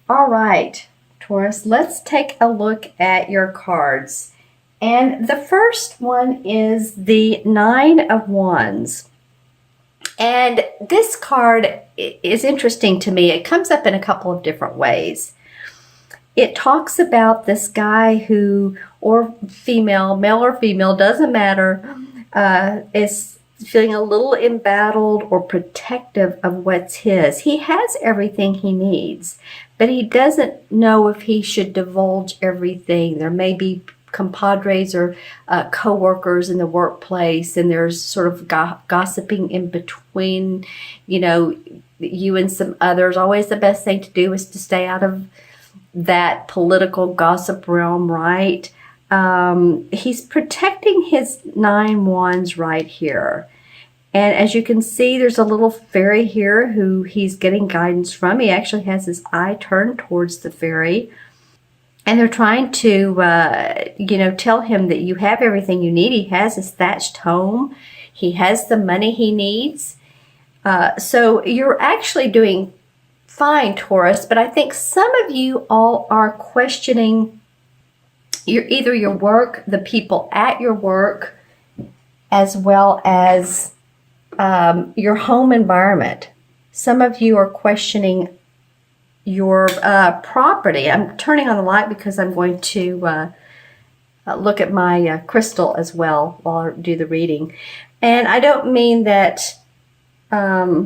All right, Taurus, let's take a look at your cards. And the first one is the Nine of Wands. And this card is interesting to me. It comes up in a couple of different ways. It talks about this guy who, or female, male or female, doesn't matter, is feeling a little embattled or protective of what's his. He has everything he needs, but he doesn't know if he should divulge everything. There may be compadres or co-workers in the workplace, and there's sort of gossiping in between, you and some others. Always the best thing to do is to stay out of that political gossip realm, right? He's protecting his 9 wands right here. And as you can see, there's a little fairy here who he's getting guidance from. He actually has his eye turned towards the fairy. And they're trying to, tell him that you have everything you need. He has his thatched home. He has the money he needs. So you're actually doing fine, Taurus. But I think some of you all are questioning either your work, the people at your work, as well as your home environment. Some of you are questioning your property. I'm turning on the light because I'm going to look at my crystal as well while I do the reading. And I don't mean that where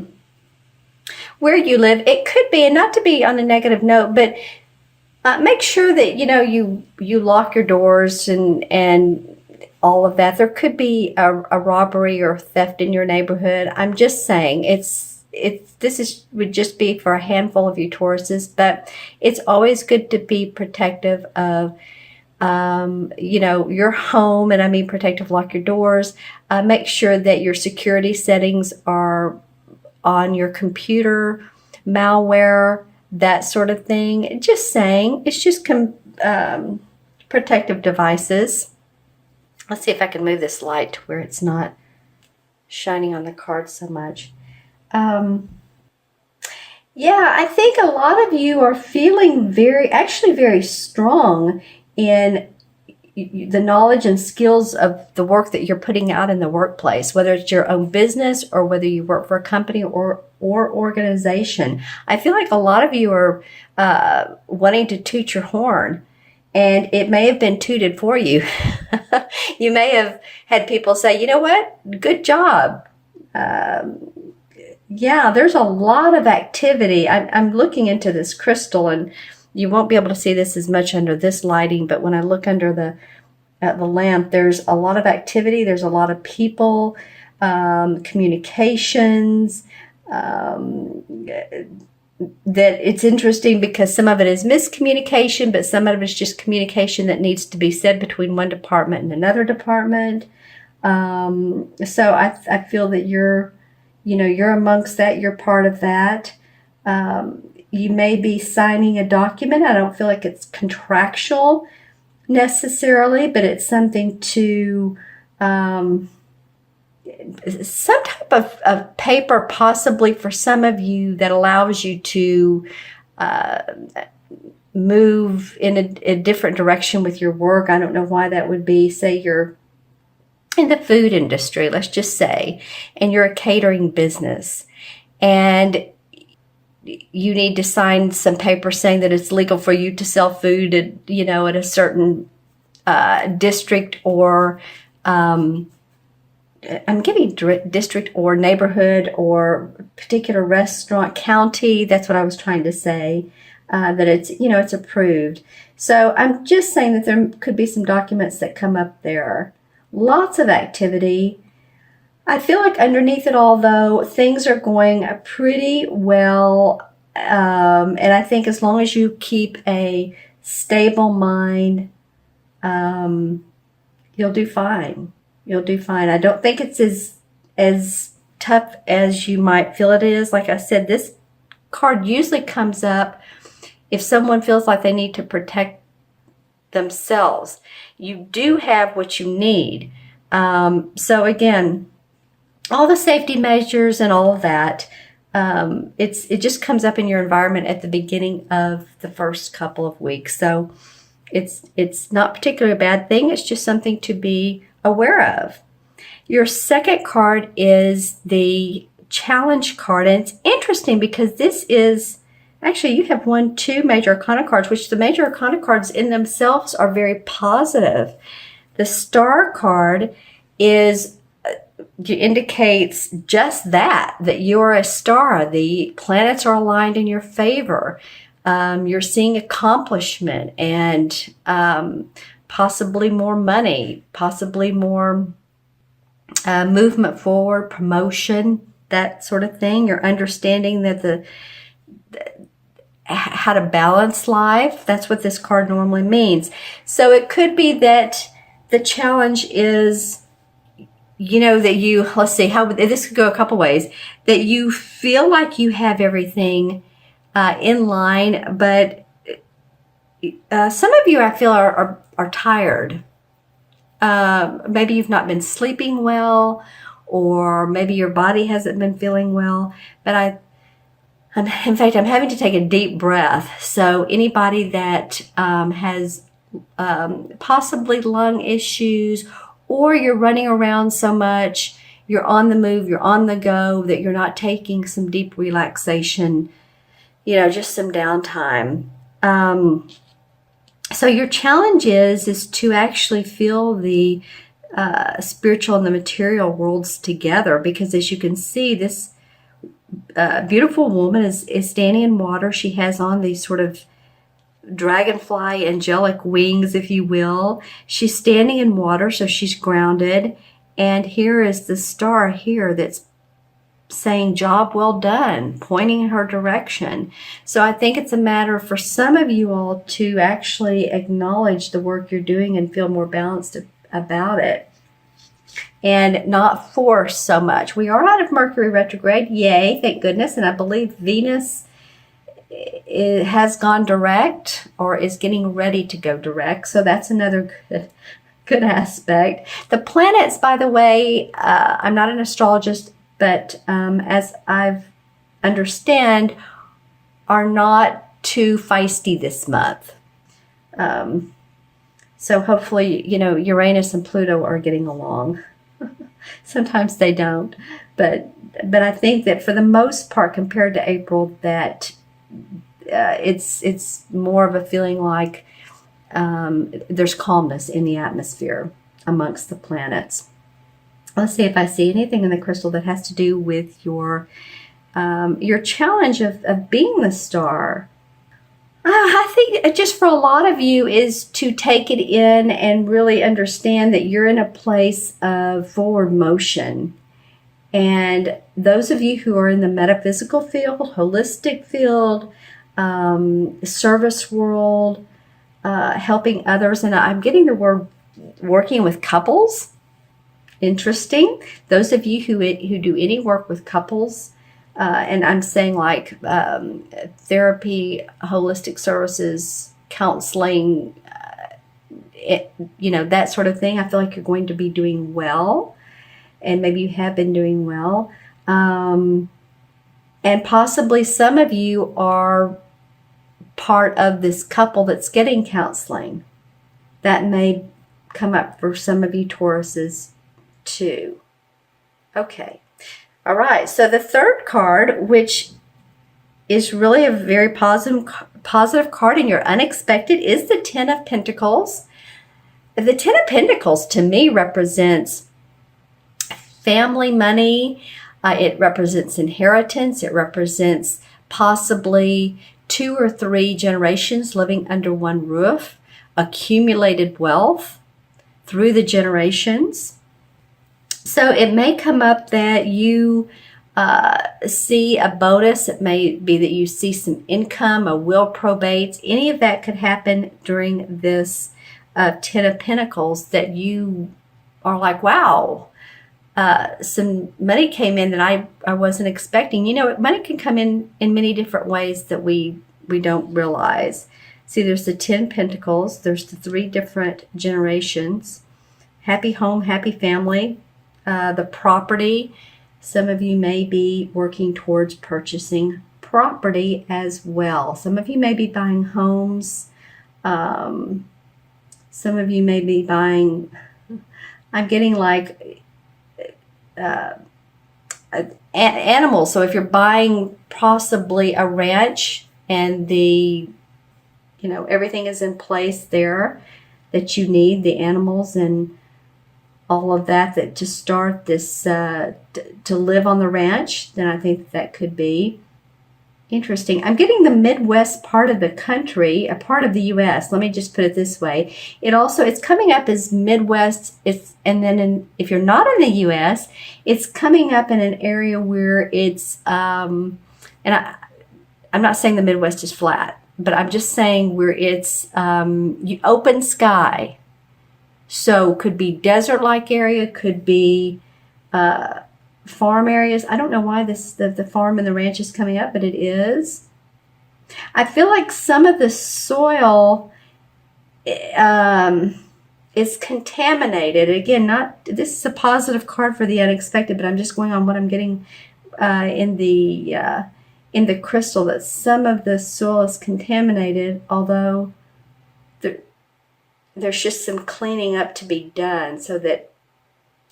you live, it could be, and not to be on a negative note, but make sure that you lock your doors and all of that. There could be a robbery or theft in your neighborhood. I'm just saying would just be for a handful of you Tauruses, but it's always good to be protective of your home, and I mean protective. Lock your doors. Make sure that your security settings are on your computer, malware, that sort of thing. Just saying, it's just protective devices. Let's see if I can move this light to where it's not shining on the card so much. Yeah, I think a lot of you are feeling very strong in the knowledge and skills of the work that you're putting out in the workplace, whether it's your own business or whether you work for a company or organization. I feel like a lot of you are wanting to toot your horn, and it may have been tooted for you. You may have had people say, you know what, good job. Yeah, there's a lot of activity. I'm looking into this crystal, and you won't be able to see this as much under this lighting, but when I look under the lamp, there's a lot of activity. There's a lot of people, communications, that it's interesting because some of it is miscommunication, but some of it is just communication that needs to be said between one department and another department. So I feel that you're amongst that. You're part of that. You may be signing a document. I don't feel like it's contractual necessarily, but it's something to some type of paper, possibly for some of you, that allows you to move in a different direction with your work. I don't know why that would be. Say you're in the food industry, let's just say, and you're a catering business, and you need to sign some paper saying that it's legal for you to sell food at a certain district, or I'm getting district or neighborhood or particular restaurant, county. That's what I was trying to say, that it's approved. So I'm just saying that there could be some documents that come up there. Lots of activity. I feel like underneath it all, though, things are going pretty well. And I think as long as you keep a stable mind, you'll do fine. You'll do fine. I don't think it's as tough as you might feel it is. Like I said, this card usually comes up if someone feels like they need to protect themselves. You do have what you need. So again, all the safety measures and all of that, it just comes up in your environment at the beginning of the first couple of weeks. So it's not particularly a bad thing. It's just something to be aware of. Your second card is the challenge card. And it's interesting because this is, actually you have two major arcana cards, which the major arcana cards in themselves are very positive. The star card indicates just that you're a star. The planets are aligned in your favor. You're seeing accomplishment and possibly more money, possibly more movement forward, promotion, that sort of thing. You're understanding that how to balance life. That's what this card normally means. So it could be that the challenge is, that let's see, how this could go a couple ways, that you feel like you have everything in line, but some of you, I feel, are tired. Maybe you've not been sleeping well, or maybe your body hasn't been feeling well. But in fact, I'm having to take a deep breath. So anybody that has possibly lung issues, or you're running around so much, you're on the move, you're on the go, that you're not taking some deep relaxation, just some downtime. So your challenge is to actually feel the spiritual and the material worlds together, because as you can see, this beautiful woman is standing in water. She has on these sort of dragonfly angelic wings, if you will. She's standing in water, so she's grounded. And here is the star here that's saying job well done, pointing in her direction. So I think it's a matter for some of you all to actually acknowledge the work you're doing and feel more balanced about it, and not force so much. We are out of Mercury retrograde, yay, thank goodness. And I believe Venus has gone direct, or is getting ready to go direct. So that's another good aspect. The planets, by the way, I'm not an astrologist, but as I understand, are not too feisty this month. So hopefully, Uranus and Pluto are getting along. Sometimes they don't, but I think that for the most part, compared to April, that it's more of a feeling like there's calmness in the atmosphere amongst the planets. Let's see if I see anything in the crystal that has to do with your challenge of being the star. I think just for a lot of you is to take it in and really understand that you're in a place of forward motion. And those of you who are in the metaphysical field, holistic field, service world, helping others, and I'm getting the word working with couples. Interesting. Those of you who do any work with couples, and I'm saying like therapy, holistic services, counseling, that sort of thing, I feel like you're going to be doing well, and maybe you have been doing well. And possibly some of you are part of this couple that's getting counseling. That may come up for some of you Tauruses too. Okay. All right. So the third card, which is really a very positive card, and you're unexpected, is the Ten of Pentacles. The Ten of Pentacles to me represents family money. It represents inheritance. It represents possibly 2 or 3 generations living under one roof, accumulated wealth through the generations. So it may come up that you see a bonus. It may be that you see some income, a will probates. Any of that could happen during this Ten of Pentacles, that you are like, wow, some money came in that I wasn't expecting. Money can come in many different ways that we don't realize. See, there's the 10 Pentacles. There's the 3 different generations. Happy home, happy family. The property, Some of you may be working towards purchasing property as well. Some of you may be buying homes. Some of you may be buying, I'm getting like animals. So if you're buying possibly a ranch and everything is in place there that you need, the animals and all of that to start this, to live on the ranch, then I think that could be interesting. I'm getting the Midwest part of the country, a part of the U.S. Let me just put it this way. It's coming up as Midwest. And then if you're not in the U.S., it's coming up in an area where it's, I'm not saying the Midwest is flat, but I'm just saying where it's open sky. So could be desert-like area, could be farm areas. I don't know why the farm and the ranch is coming up, but it is. I feel like some of the soil is contaminated. Again, this is a positive card for the unexpected, but I'm just going on what I'm getting in the crystal, that some of the soil is contaminated, although there's just some cleaning up to be done so that,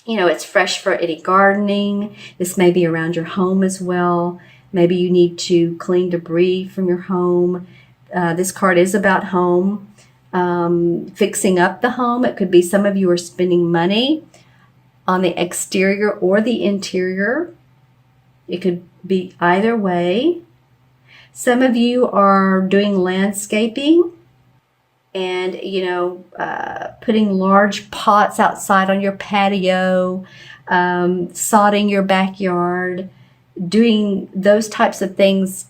it's fresh for any gardening. This may be around your home as well. Maybe you need to clean debris from your home. This card is about home, fixing up the home. It could be some of you are spending money on the exterior or the interior. It could be either way. Some of you are doing landscaping and, putting large pots outside on your patio, sodding your backyard, doing those types of things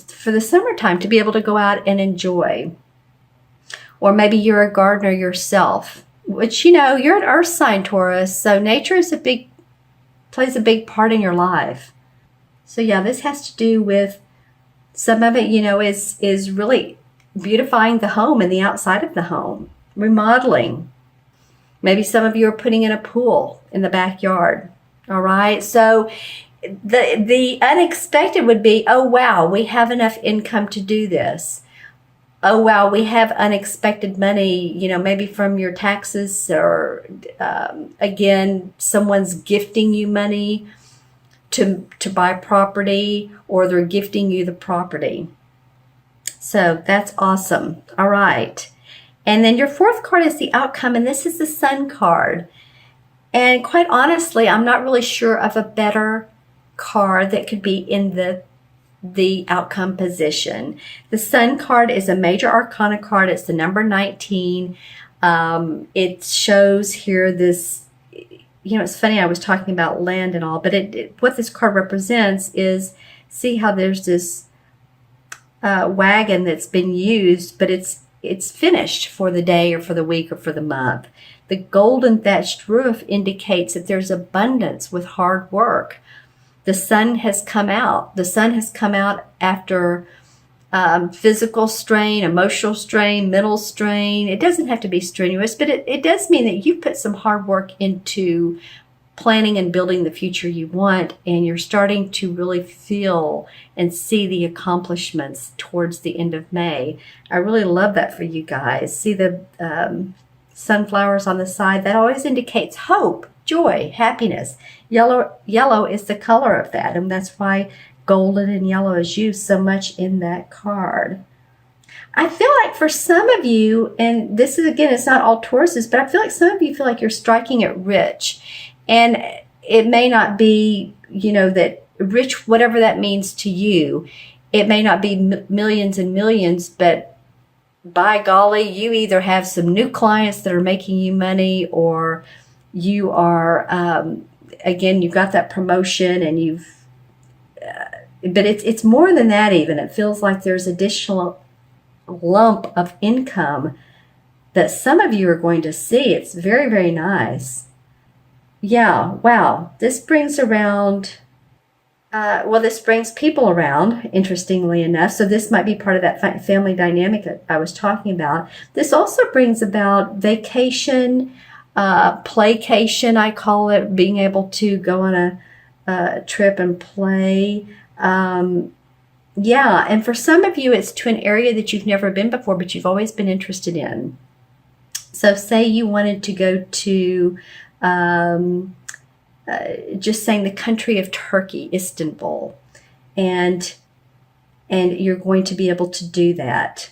for the summertime to be able to go out and enjoy. Or maybe you're a gardener yourself, which, you're an earth sign, Taurus, so nature plays a big part in your life. So yeah, this has to do with some of it, is really beautifying the home and the outside of the home, remodeling. Maybe some of you are putting in a pool in the backyard. All right. So the unexpected would be, oh, wow, we have enough income to do this. Oh, wow, we have unexpected money, maybe from your taxes or, again, someone's gifting you money to buy property, or they're gifting you the property. So that's awesome. All right. And then your fourth card is the outcome, and this is the Sun card. And quite honestly, I'm not really sure of a better card that could be in the outcome position. The Sun card is a major arcana card. It's the number 19. It shows here this, it's funny, I was talking about land and all, but what this card represents is, see how there's this wagon that's been used, but it's finished for the day or for the week or for the month. The golden thatched roof indicates that there's abundance with hard work. The sun has come out. The sun has come out after physical strain, emotional strain, mental strain. It doesn't have to be strenuous, but it does mean that you put some hard work into planning and building the future you want, and you're starting to really feel and see the accomplishments towards the end of May. I really love that for you guys. See the sunflowers on the side? That always indicates hope, joy, happiness. Yellow is the color of that, and that's why golden and yellow is used so much in that card. I feel like for some of you, and this is, again, it's not all Tauruses, but I feel like some of you feel like you're striking it rich. And it may not be, that rich, whatever that means to you. It may not be millions and millions, but by golly, you either have some new clients that are making you money, or you are, again, you've got that promotion and but it's more than that even. It feels like there's additional lump of income that some of you are going to see. It's very, very nice. Yeah, wow. This brings around, this brings people around, interestingly enough. So this might be part of that family dynamic that I was talking about. This also brings about vacation, playcation, I call it, being able to go on trip and play. Yeah, and for some of you, it's to an area that you've never been before, but you've always been interested in. So say you wanted to go to, just saying, the country of Turkey, Istanbul, and you're going to be able to do that.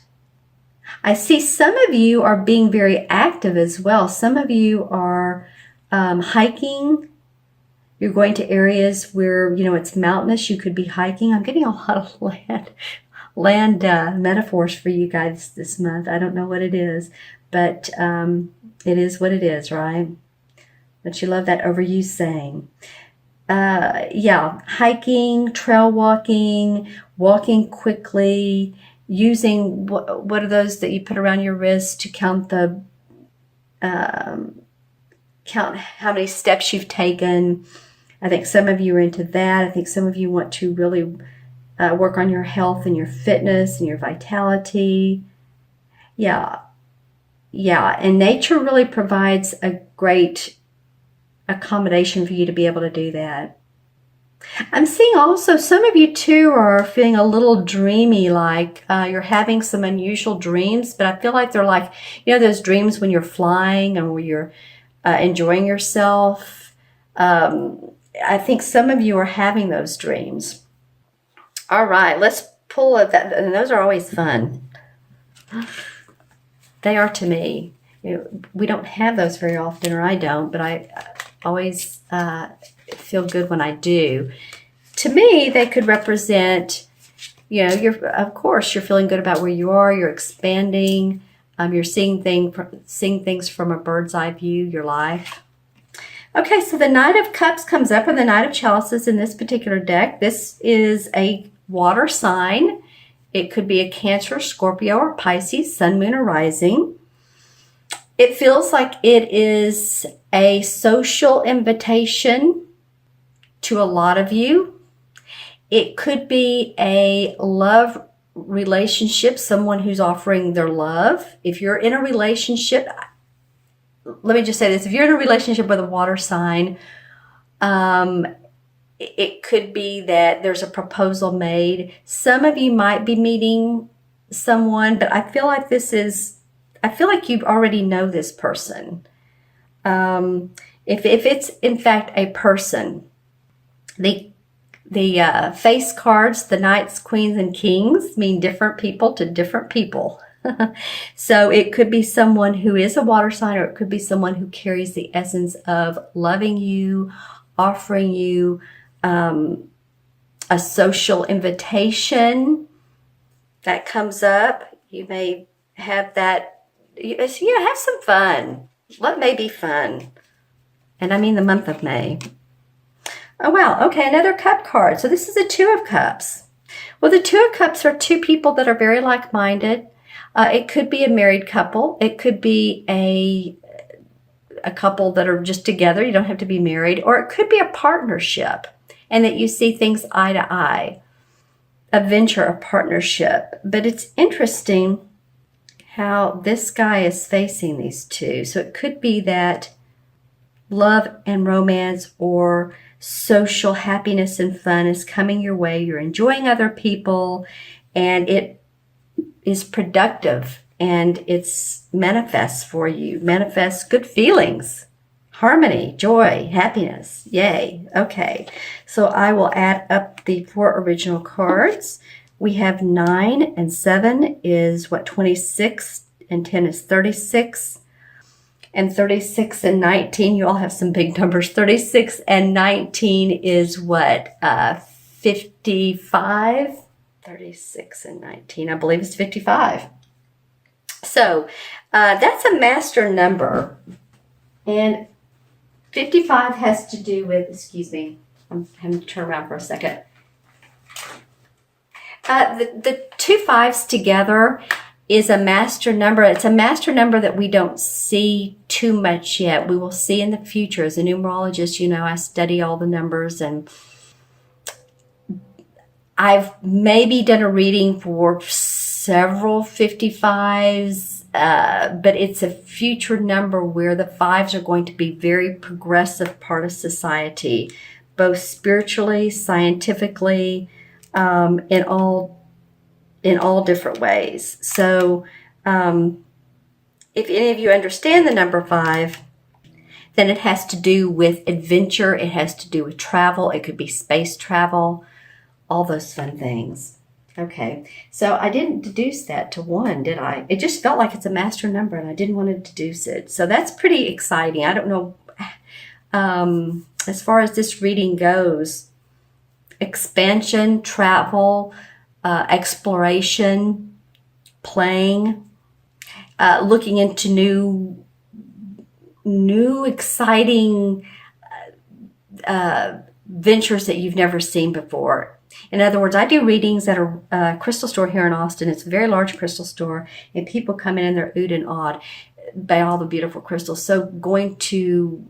I see some of you are being very active as well. Some of you are hiking. You're going to areas where, it's mountainous. You could be hiking. I'm getting a lot of land metaphors for you guys this month. I don't know what it is, but it is what it is, right? But you love that overused saying. Yeah, hiking, trail walking, walking quickly, using what are those that you put around your wrist to count count how many steps you've taken. I think some of you are into that. I think some of you want to really work on your health and your fitness and your vitality. Yeah. And nature really provides a great accommodation for you to be able to do that. I'm seeing also some of you too are feeling a little dreamy, like you're having some unusual dreams, but I feel like they're like, those dreams when you're flying and when you're enjoying yourself. I think some of you are having those dreams. All right, let's pull it. And those are always fun. They are to me. We don't have those very often, or I don't, but I always feel good when I do. To me, they could represent, of course, you're feeling good about where you are. You're expanding. You're seeing things from a bird's eye view, your life. Okay, so the Knight of Cups comes up, and the Knight of Chalices in this particular deck. This is a water sign. It could be a Cancer, Scorpio, or Pisces, Sun, Moon, or Rising. It feels like it is a social invitation to a lot of you. It could be a love relationship, someone who's offering their love. If you're in a relationship, let me just say this. If you're in a relationship with a water sign, it could be that there's a proposal made. Some of you might be meeting someone, but I feel like you already know this person. If it's in fact a person, the face cards, the knights, queens, and kings mean different people to different people. So it could be someone who is a water sign, or it could be someone who carries the essence of loving you, offering you a social invitation that comes up. You may have that. Have some fun. Let May be fun. And I mean the month of May. Oh, wow. Okay, another cup card. So this is a Two of Cups. Well, the Two of Cups are two people that are very like-minded. It could be a married couple. It could be a couple that are just together. You don't have to be married. Or it could be a partnership, and that you see things eye to eye. A venture, a partnership. But it's interesting how this guy is facing these two. So it could be that love and romance or social happiness and fun is coming your way. You're enjoying other people, and it is productive, and it's manifests for you. Manifests good feelings, harmony, joy, happiness. Yay. Okay. So I will add up the 4 original cards. We have 9 and 7 is 26, and 10 is 36. And 36 and 19, you all have some big numbers. 36 and 19 is what? 55? 36 and 19, I believe it's 55. So that's a master number. And 55 has to do with, excuse me, I'm having to turn around for a second. The 2 5s together is a master number. It's a master number that we don't see too much yet. We will see in the future. As a numerologist, I study all the numbers, and I've maybe done a reading for several 55s, but it's a future number where the 5s are going to be very progressive part of society. both spiritually, scientifically, in all different ways. So if any of you understand the number 5, then it has to do with adventure. It has to do with travel. It could be space travel, all those fun things. Okay, so I didn't deduce that to 1, did I? It just felt like it's a master number and I didn't want to deduce it. So that's pretty exciting. I don't know, as far as this reading goes, expansion, travel, exploration, playing, looking into new exciting ventures that you've never seen before. In other words, I do readings at a crystal store here in Austin. It's a very large crystal store, and people come in and they're oohed and awed by all the beautiful crystals. So going to,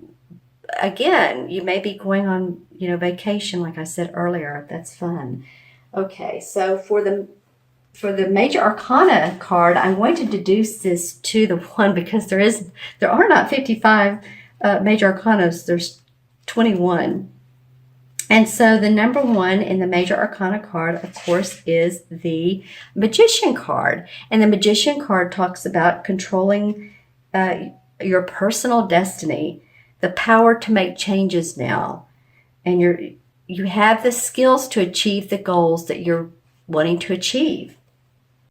again, you may be going on, vacation, like I said earlier. That's fun. Okay, so for the Major Arcana card, I'm going to deduce this to the 1 because there are not 55 Major Arcanas. There's 21. And so the number 1 in the Major Arcana card, of course, is the Magician card. And the Magician card talks about controlling your personal destiny, the power to make changes now. And you have the skills to achieve the goals that you're wanting to achieve.